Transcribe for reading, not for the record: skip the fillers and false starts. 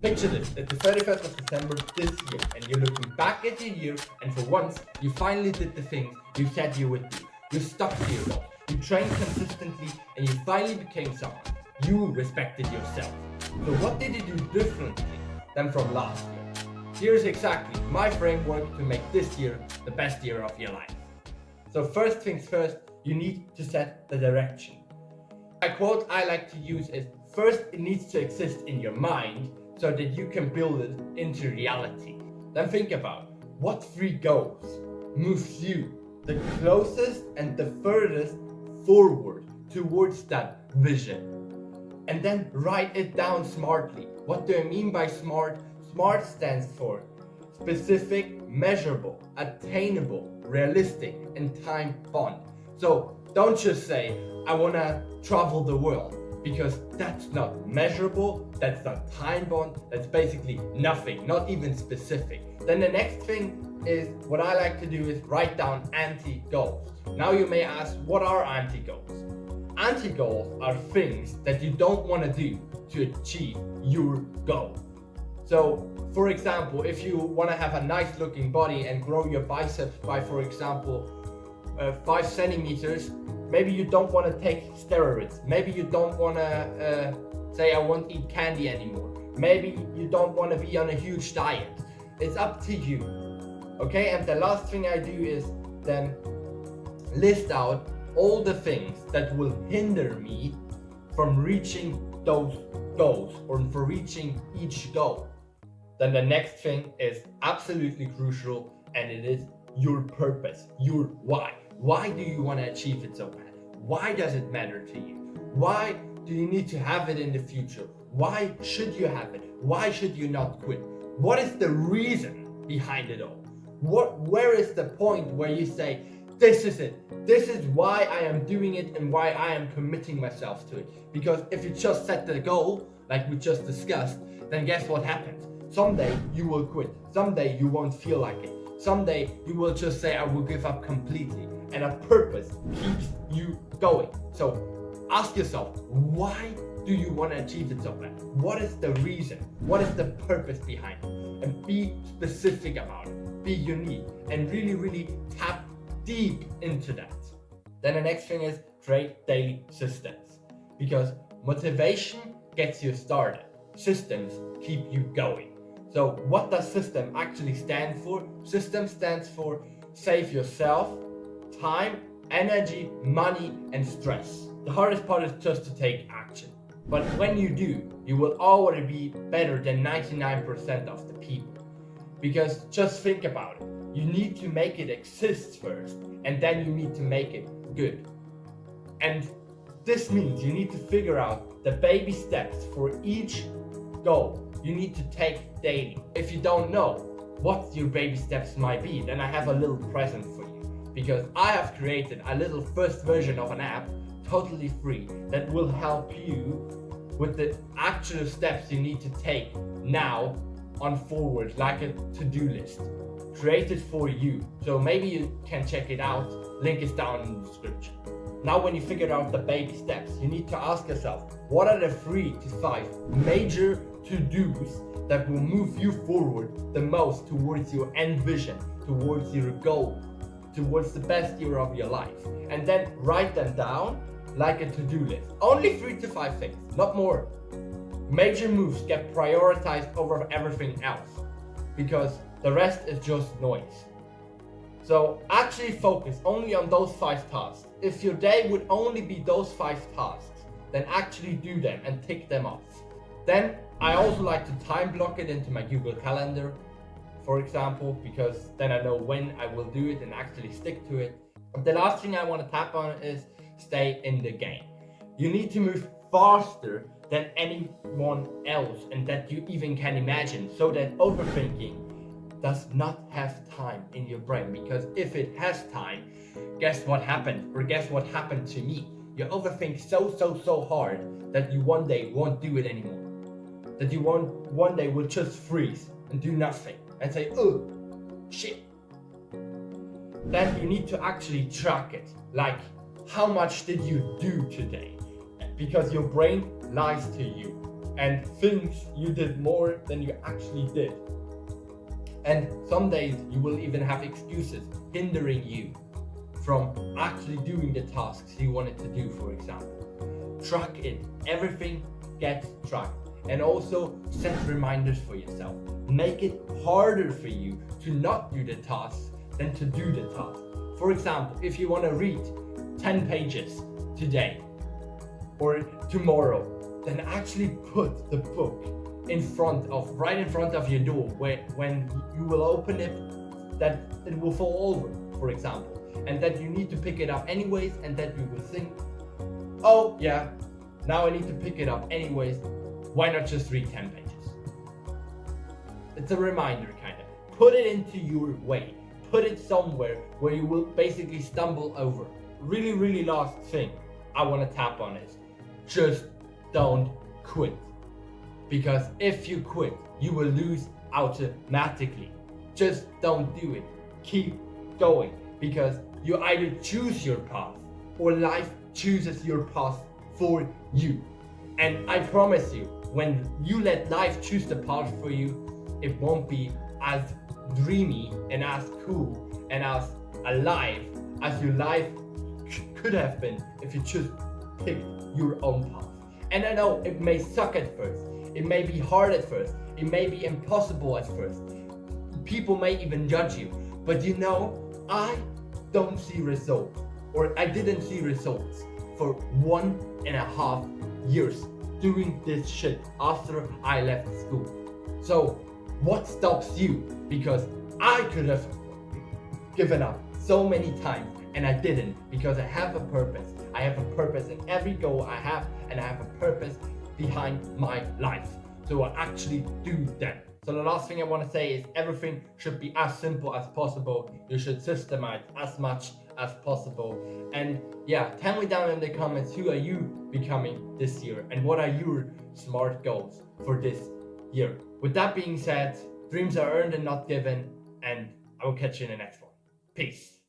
Picture this, it's the 31st of December this year, and you're looking back at your year, and for once, you finally did the things you said you would do. You stuck to your goals, you trained consistently, and you finally became someone. You respected yourself. So what did you do differently than from last year? Here's exactly my framework to make this year the best year of your life. So first things first, you need to set the direction. A quote I like to use is, first it needs to exist in your mind so that you can build it into reality. Then think about what 3 goals moves you the closest and the furthest forward towards that vision. And then write it down smartly. What do I mean by smart? SMART stands for specific, measurable, attainable, realistic, and time bound. So don't just say, I want to travel the world, because that's not measurable, that's not time bound, that's basically nothing, not even specific. Then the next thing is, what I like to do is write down anti-goals. Now you may ask, what are anti-goals? Anti-goals are things that you don't want to do to achieve your goal. So, for example, if you want to have a nice looking body and grow your biceps by, for example, 5 centimeters, maybe you don't want to take steroids. Maybe you don't want to say, I won't eat candy anymore. Maybe you don't want to be on a huge diet. It's up to you. Okay, and the last thing I do is then list out all the things that will hinder me from reaching those goals or for reaching each goal. Then the next thing is absolutely crucial, and it is your purpose, your why. Why do you want to achieve it so bad? Why does it matter to you? Why do you need to have it in the future? Why should you have it? Why should you not quit? What is the reason behind it all? Where is the point where you say, this is it. This is why I am doing it and why I am committing myself to it. Because if you just set the goal, like we just discussed, then guess what happens? Someday you will quit. Someday you won't feel like it. Someday you will just say, I will give up completely. And a purpose keeps you going. So ask yourself, why do you want to achieve it so bad? What is the reason? What is the purpose behind it? And be specific about it. Be unique and really, really tap deep into that. Then the next thing is create daily systems, because motivation gets you started. Systems keep you going. So what does system actually stand for? System stands for save yourself time, energy, money, and stress. The hardest part is just to take action. But when you do, you will already be better than 99% of the people. Because just think about it. You need to make it exist first, and then you need to make it good. And this means you need to figure out the baby steps for each goal you need to take daily. If you don't know what your baby steps might be, then I have a little present for you. Because I have created a little first version of an app, totally free, that will help you with the actual steps you need to take now on forward, like a to-do list. Created for you. So maybe you can check it out. Link is down in the description. Now when you figured out the baby steps, you need to ask yourself, what are the 3 to 5 major to-dos that will move you forward the most towards your end vision, towards your goal, towards the best year of your life? And then write them down like a to-do list. Only 3 to 5 things, not more. Major moves get prioritized over everything else, because the rest is just noise. So actually focus only on those 5 tasks. If your day would only be those 5 tasks, then actually do them and tick them off. Then I also like to time block it into my Google Calendar, for example, because then I know when I will do it and actually stick to it. And the last thing I want to tap on is stay in the game. You need to move faster than anyone else and that you even can imagine, so that overthinking does not have time in your brain. Because if it has time, guess what happened? Or guess what happened to me? You overthink so hard that you one day won't do it anymore. That you one day will just freeze and do nothing and say, oh, shit. Then you need to actually track it. Like, how much did you do today? Because your brain lies to you. and things you did more than you actually did. And some days you will even have excuses hindering you from actually doing the tasks you wanted to do, for example. Track it. Everything gets tracked. And also set reminders for yourself. Make it harder for you to not do the tasks than to do the task. For example, if you want to read 10 pages today or tomorrow, then actually put the book right in front of your door, where when you will open it, that it will fall over, for example, and that you need to pick it up anyways, and that you will think, oh yeah, now I need to pick it up anyways, why not just read 10 pages? It's a reminder, kind of. Put it into your way. Put it somewhere where you will basically stumble over. Really, really last thing I want to tap on is just don't quit. Because if you quit, you will lose automatically. Just don't do it. Keep going. Because you either choose your path or life chooses your path for you. And I promise you, when you let life choose the path for you, it won't be as dreamy and as cool and as alive as your life could have been if you just picked your own path. And I know it may suck at first, it may be hard at first, it may be impossible at first. People may even judge you, but you know, I don't see results, or I didn't see results for 1.5 years doing this shit after I left school. So what stops you? Because I could have given up so many times and I didn't, because I have a purpose. I have a purpose in every goal I have, and I have a purpose behind my life. So I actually do that. So the last thing I want to say is everything should be as simple as possible. You should systemize as much as possible. And yeah, tell me down in the comments, who are you becoming this year and what are your SMART goals for this year? With that being said, dreams are earned and not given, and I will catch you in the next one. Peace.